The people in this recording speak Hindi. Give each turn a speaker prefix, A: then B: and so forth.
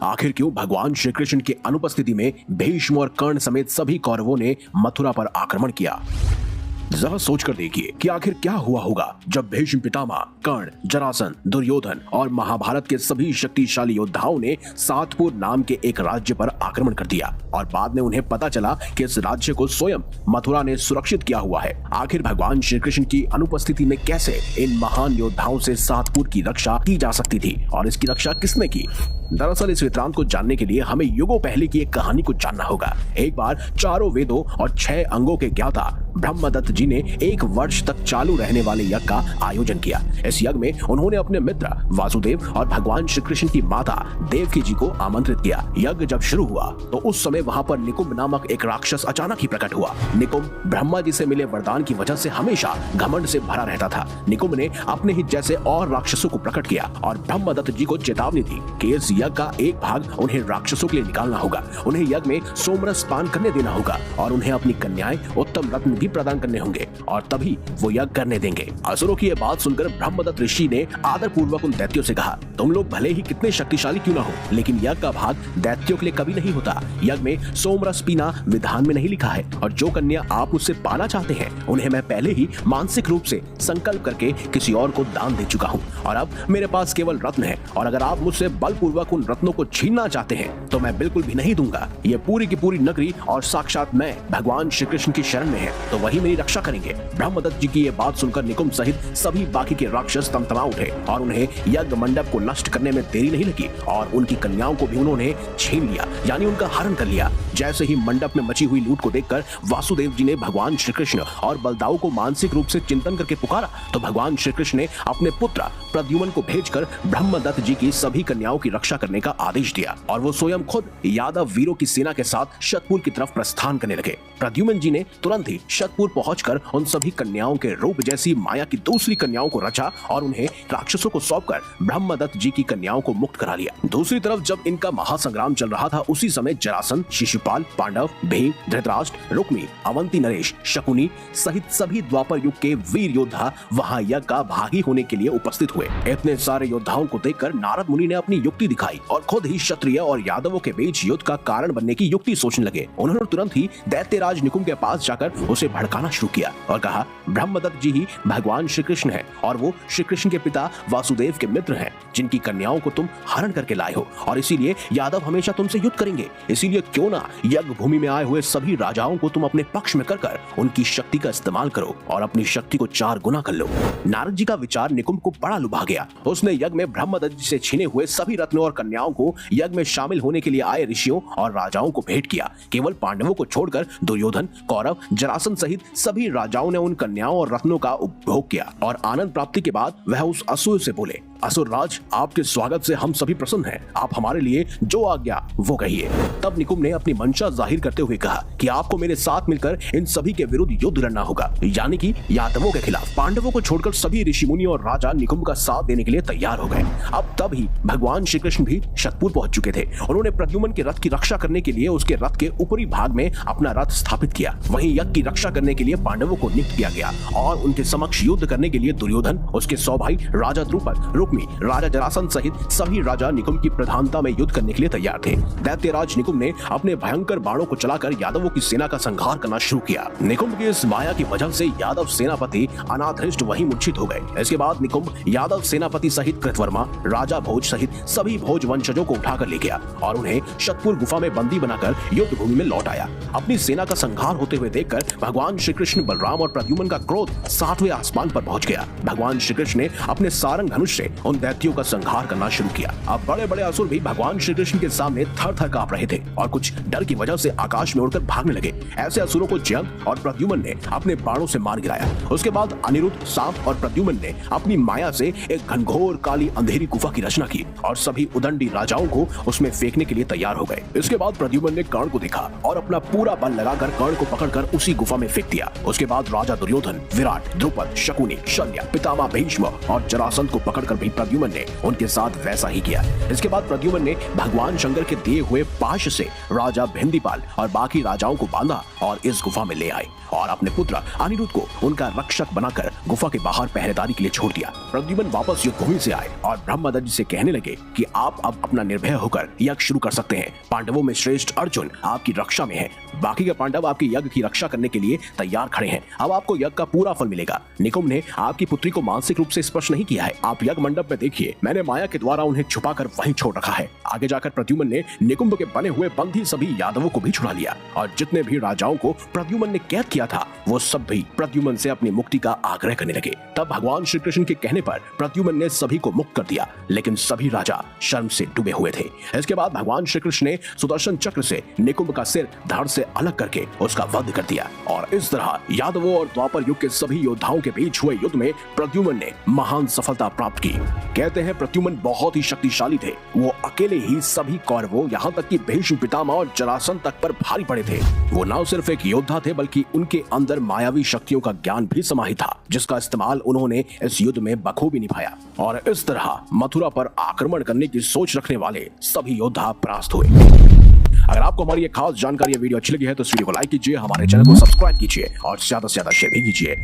A: आखिर क्यों भगवान श्री कृष्ण की अनुपस्थिति में भीष्म और कर्ण समेत सभी कौरवों ने मथुरा पर आक्रमण किया? जरा सोचकर देखिए कि आखिर क्या हुआ होगा जब भीष्म पितामह, कर्ण, जरासंध, दुर्योधन और महाभारत के सभी शक्तिशाली योद्धाओं ने सातपुर नाम के एक राज्य पर आक्रमण कर दिया और बाद में उन्हें पता चला कि इस राज्य को स्वयं मथुरा ने सुरक्षित किया हुआ है। आखिर भगवान श्री कृष्ण की अनुपस्थिति में कैसे इन महान योद्धाओं से सातपुर की रक्षा की जा सकती थी और इसकी रक्षा किसने की? दरअसल इस वृत्तांत को जानने के लिए हमें युगों पहले की एक कहानी को जानना होगा। एक बार चारों वेदों और 6 अंगों के ज्ञाता ब्रह्मदत्त जी ने 1 वर्ष तक चालू रहने वाले यज्ञ का आयोजन किया। इस यज्ञ में उन्होंने अपने मित्र वासुदेव और भगवान श्री कृष्ण की माता देवकी जी को आमंत्रित किया। यज्ञ जब शुरू हुआ तो उस समय वहां पर निकुंभ नामक एक राक्षस अचानक ही प्रकट हुआ। निकुंभ ब्रह्मा जी से मिले वरदान की वजह से हमेशा घमंड से भरा रहता था। निकुंभ ने अपने ही जैसे और राक्षसों को प्रकट किया और ब्रह्मदत्त जी को चेतावनी दी कि इस यज्ञ का एक भाग उन्हें राक्षसों के लिए निकालना होगा, उन्हें यज्ञ में सोमरस पान करने देना होगा और उन्हें अपनी कन्याएं उत्तम रत्न भी प्रदान करने होंगे और तभी वो यज्ञ करने देंगे। असुरों की ये बात सुनकर ब्रह्मदत्त ऋषि ने आदर पूर्वक उन दैत्यों से कहा, तुम लोग भले ही कितने शक्तिशाली क्यों ना हो, लेकिन यज्ञ का भाग दैत्यों के लिए कभी नहीं होता। यज्ञ में सोमरस पीना विधान में नहीं लिखा है और जो कन्या आप मुझसे पाना चाहते हैं उन्हें मैं पहले ही मानसिक रूप से संकल्प करके किसी और को दान दे चुका हूँ और अब मेरे पास केवल रत्न है और अगर आप मुझसे बलपूर्वक उन रत्नों को छीनना चाहते हैं तो मैं बिल्कुल भी नहीं दूंगा। ये पूरी की पूरी नगरी और साक्षात मैं भगवान श्री कृष्ण की शरण में है तो वही मेरी रक्षा करेंगे। ब्रह्मदत्त जी की ये बात सुनकर निकुंभ सहित सभी बाकी के राक्षस तमतमा उठे और उन्हें यज्ञ मंडप को नष्ट करने में देरी नहीं लगी और उनकी कन्याओं को भी उन्होंने छीन लिया, यानी उनका हरण कर लिया। जैसे ही मंडप में मची हुई लूट को देखकर वासुदेव जी ने भगवान श्री कृष्ण और बलदाऊ को मानसिक रूप से चिंतन करके पुकारा तो भगवान श्री कृष्ण ने अपने पुत्र प्रद्युम्न को भेजकर ब्रह्मदत्त जी की सभी कन्याओं की रक्षा करने का आदेश दिया और वो स्वयं खुद यादव वीरों की सेना के साथ शतपुर की तरफ प्रस्थान करने लगे। प्रद्युम्न जी ने तुरंत ही शतपुर पहुंचकर उन सभी कन्याओं के रूप जैसी माया की दूसरी कन्याओं को रचा और उन्हें राक्षसों को सौंपकर ब्रह्मदत्त जी की कन्याओं को मुक्त करा लिया। दूसरी तरफ जब इनका महासंग्राम चल रहा था उसी समय जरासंध, शिशुपाल, पांडव, भीम, धृतराष्ट्र, रुक्मी, अवंती नरेश, शकुनी सहित सभी द्वापर युग के वीर योद्धा वहां यज्ञ का भागी होने के लिए उपस्थित हुए। इतने सारे योद्धाओं को देखकर नारद मुनि ने अपनी युक्ति दिखाई और खुद ही क्षत्रिय और यादवों के बीच युद्ध का कारण बनने की युक्ति सोचने लगे। उन्होंने तुरंत ही दैत्यराज निकुंभ के पास जाकर उसे भड़काना शुरू किया और कहा, ब्रह्मदत्त जी ही भगवान श्री कृष्ण है और वो श्री कृष्ण के पिता वासुदेव के मित्र हैं जिनकी कन्याओं को तुम हरण करके लाए हो और इसीलिए यादव हमेशा तुमसे युद्ध करेंगे। इसीलिए क्यों ना यज्ञ भूमि में आए हुए सभी राजाओं को तुम अपने पक्ष में कर उनकी शक्ति का इस्तेमाल करो और अपनी शक्ति को 4 गुना कर लो। नारद जी का विचार निकुंभ को बड़ा लुभा गया। उसने यज्ञ में ब्रह्मदत्त जी से छीने हुए सभी रत्नों और कन्याओं को यज्ञ में शामिल होने के लिए आए ऋषियों और राजाओं को भेंट किया। केवल पांडवों को छोड़कर दुर्योधन, कौरव, जरासंध सहित सभी राजाओं ने उन कन्याओं और रत्नों का उपभोग किया और आनंद प्राप्ति के बाद वह उस असुर से बोले, असुर राज, आपके स्वागत से हम सभी प्रसन्न हैं। आप हमारे लिए जो आज्ञा वो कहिए। तब निकुंभ ने अपनी मंशा जाहिर करते हुए कहा कि आपको मेरे साथ मिलकर इन सभी के विरुद्ध युद्ध लड़ना होगा, यानी कि यादवों के खिलाफ। पांडवों को छोड़कर सभी ऋषि मुनि और राजा निकुंभ का साथ देने के लिए तैयार हो गए। अब तब ही भगवान श्री कृष्ण भी शतपुर पहुंच चुके थे। उन्होंने प्रद्युम्न के रथ की रक्षा करने के लिए उसके रथ के ऊपरी भाग में अपना रथ स्थापित किया। वहीं यज्ञ की रक्षा करने के लिए पांडवों को नियुक्त किया गया और उनके समक्ष युद्ध करने के लिए दुर्योधन, उसके 100 भाई, राजा द्रुपद, रुक्मी, राजा जरासंध सहित सभी राजा निकुंभ की प्रधानता में युद्ध करने के लिए तैयार थे। दैत्यराज निकुंभ ने अपने भयंकर बाणों को चलाकर यादवों की सेना का संहार करना शुरू किया। निकुंभ की इस माया की वजह से यादव सेनापति अनाथृष्ट वहीं मूर्छित हो गए। इसके बाद निकुंभ यादव सेनापति सहित कृतवर्मा, राजा भोज सहित सभी भोज वंशजों को उठाकर ले गया और उन्हें शतपुर गुफा में बंदी बनाकर युद्ध भूमि में लौट आया। अपनी सेना का संहार होते हुए देखकर भगवान श्री कृष्ण, बलराम और प्रद्युम्न का क्रोध 7वें आसमान पर पहुंच गया। भगवान श्री कृष्ण ने अपने सारंग धनुष से उन दैत्यों का संहार करना शुरू किया। अब बड़े बड़े असुर भी भगवान श्री कृष्ण के सामने थर थर कांप रहे थे और कुछ डर की वजह से आकाश में उड़कर भागने लगे। ऐसे असुरों को जयंत और प्रद्युम्न ने अपने बाणों से मार गिराया। उसके बाद अनिरुद्ध, सांप और प्रद्युम्न ने अपनी माया से एक घनघोर काली अंधेरी गुफा की रचना की और सभी उदंडी राजाओं को उसमें फेंकने के लिए तैयार हो गए। इसके बाद प्रद्युम्न ने कर्ण को देखा और अपना पूरा बल लगाकर कर्ण को पकड़कर उसी गुफा गुफा में फेंक दिया। उसके बाद राजा दुर्योधन, विराट, द्रुपद, शकुनी, शल्य, पितामह भीष्म और जरासंध को पकड़कर भी प्रद्युम्न ने उनके साथ वैसा ही किया। इसके बाद प्रद्युम्न ने भगवान शंकर के दिए हुए पाश से राजा भिंदीपाल और बाकी राजाओं को बांधा और इस गुफा में ले आए और अपने पुत्र अनिरुद्ध को उनका रक्षक बनाकर गुफा के बाहर पहरेदारी के लिए छोड़ दिया। प्रद्युम्न वापस युद्धभूमि से आए और ब्रह्मदत्त से कहने लगे कि आप अब अपना निर्भय होकर यज्ञ शुरू कर सकते हैं। पांडवों में श्रेष्ठ अर्जुन आपकी रक्षा में है, बाकी के पांडव आपके यज्ञ की रक्षा करने के लिए तैयार खड़े हैं। अब आपको यज्ञ का पूरा फल मिलेगा। निकुंभ ने आपकी पुत्री को मानसिक रूप से स्पर्श नहीं किया है। आप यज्ञ मंडप में देखिए, मैंने माया के द्वारा उन्हें छुपाकर वहीं छोड़ रखा है। आगे जाकर प्रद्युम्न ने निकुंभ के बने हुए बंदी सभी यादवों को भी छुड़ा लिया और जितने भी राजाओं को प्रद्युम्न ने कैद किया था वो सब भी प्रद्युम्न से अपनी मुक्ति का आग्रह करने लगे। तब भगवान श्री कृष्ण के कहने पर प्रद्युम्न ने सभी को मुक्त कर दिया, लेकिन सभी राजा शर्म से डूबे हुए थे। इसके बाद भगवान श्री कृष्ण ने सुदर्शन चक्र से निकुंभ का सिर धड़ से अलग करके उसका वध कर दिया और इस तरह यादवों और द्वापर युग के सभी योद्धाओं के बीच हुए युद्ध में प्रद्युम्न ने महान सफलता प्राप्त की। कहते हैं प्रद्युम्न बहुत ही शक्तिशाली थे। वो अकेले ही सभी कौरवों यहाँ तक कि भीष्म पितामह और जरासंध तक पर भारी पड़े थे। वो न सिर्फ एक योद्धा थे बल्कि उनके अंदर मायावी शक्तियों का ज्ञान भी समाहित था, जिसका इस्तेमाल उन्होंने इस युद्ध में बखूबी निभाया और इस तरह मथुरा पर आक्रमण करने की सोच रखने वाले सभी योद्धा परास्त हुए। अगर आपको हमारी ये खास जानकारी या वीडियो अच्छी लगी है तो इस वीडियो को लाइक कीजिए, हमारे चैनल को सब्सक्राइब कीजिए और ज्यादा से ज्यादा शेयर भी कीजिए।